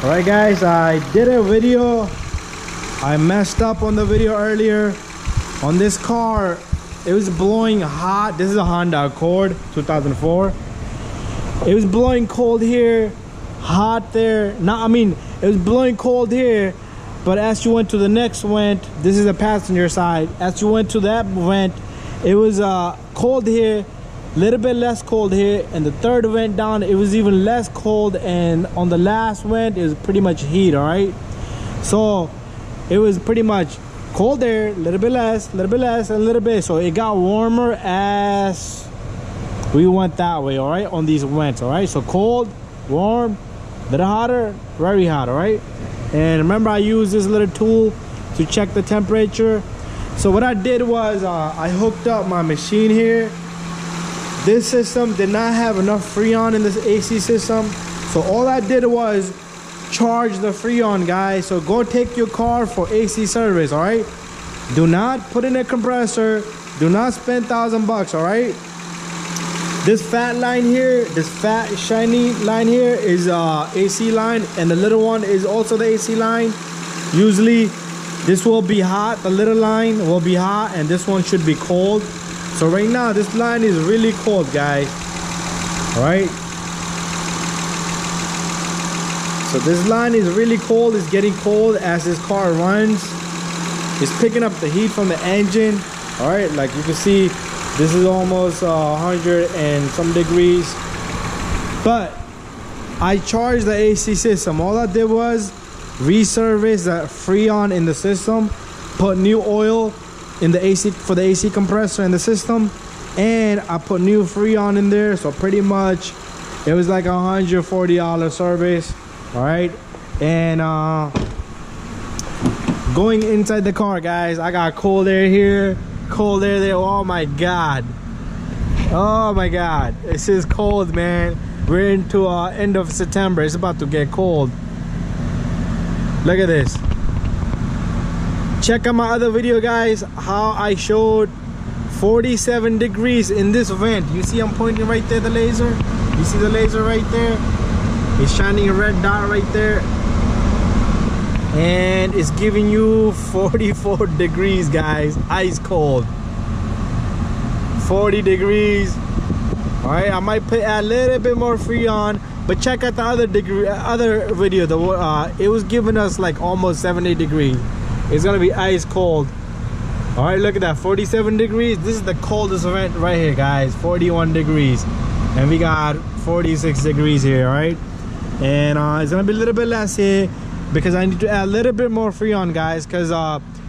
All right guys, I did a video. I messed up on the video earlier. On this car, it was blowing hot. This is a Honda Accord 2004. It was blowing cold here, hot there. It was blowing cold here, but as you went to the next vent, this is the passenger side. As you went to that vent, it was cold here, a little bit less cold here, and the third vent down, it was even less cold, and on the last vent, it was pretty much heat. All right, so it was pretty much cold there, a little bit less, a little bit less, a little bit. So it got warmer as we went that way. All right, on these vents. All right, so cold, warm, a little hotter, very hot. All right, and remember, I used this little tool to check the temperature. So what I did was I hooked up my machine here. This system did not have enough Freon in this AC system, so all I did was charge the Freon, guys. So go take your car for AC service. All right, do not put in a compressor, do not spend $1,000. all right, this fat line here, this fat shiny line here is AC line, and the little one is also the AC line. Usually this will be hot, the little line will be hot, and this one should be cold. So right now this line is really cold, guys. All right, so this line is really cold. It's getting cold as this car runs. It's picking up the heat from the engine. All right, like you can see, this is almost 100 and some degrees. But I charged the AC system. All I did was reservice the Freon in the system, put new oil in the AC for the AC compressor in the system, and I put new Freon in there. So pretty much it was like $140 service. All right, and going inside the car, guys, I got cold air here, cold air there. Oh my god, this is cold, man. We're into end of September. It's about to get cold. Look at this. Check out my other video, guys, how I showed 47 degrees in this vent. You see I'm pointing right there, the laser? You see the laser right there? It's shining a red dot right there, and it's giving you 44 degrees, guys. Ice cold. 40 degrees. All right, I might put a little bit more Freon, but check out the other video. It was giving us like almost 70 degrees. It's gonna be ice cold. All right, look at that, 47 degrees. This is the coldest vent right here, guys. 41 degrees, and we got 46 degrees here. All right, and it's gonna be a little bit less here because I need to add a little bit more Freon, guys, because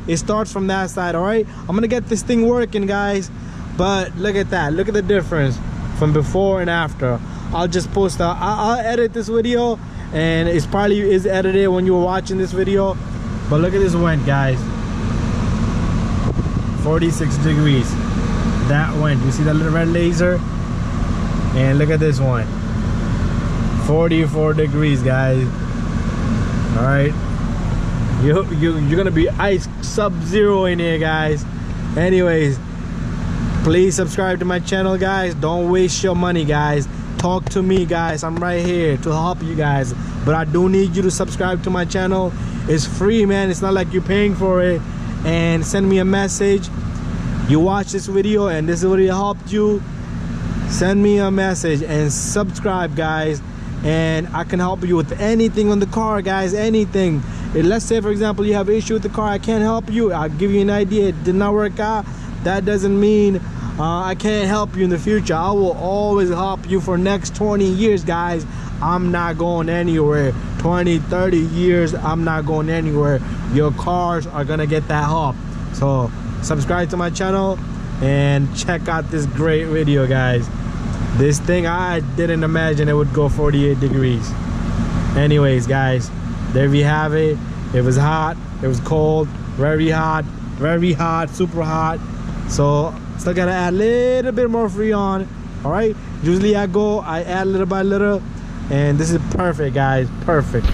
it starts from that side. All right, I'm gonna get this thing working, guys, but look at that. Look at the difference from before and after. I'll just post I'll edit this video, and it's probably is edited when you were watching this video. But look at this vent, guys. 46 degrees. That vent, you see that little red laser? And look at this one. 44 degrees, guys. All right, you're gonna be ice sub-zero in here, guys. Anyways, please subscribe to my channel, guys. Don't waste your money, guys. Talk to me, guys. I'm right here to help you guys, but I do need you to subscribe to my channel. It's free, man. It's not like you're paying for it. And send me a message. You watch this video and this video helped you, send me a message and subscribe, guys, and I can help you with anything on the car, guys. Anything. Let's say, for example, you have an issue with the car, I can't help you. I'll give you an idea. It did not work out. That doesn't mean I can't help you in the future. I will always help you for next 20 years, guys. I'm not going anywhere. 20, 30 years, I'm not going anywhere. Your cars are gonna get that help. So subscribe to my channel and check out this great video, guys. This thing, I didn't imagine it would go 48 degrees. Anyways, guys, there we have it. It was hot, it was cold, very hot, super hot. So still gotta add a little bit more Freon. All right, usually I add little by little, and this is perfect, guys, perfect.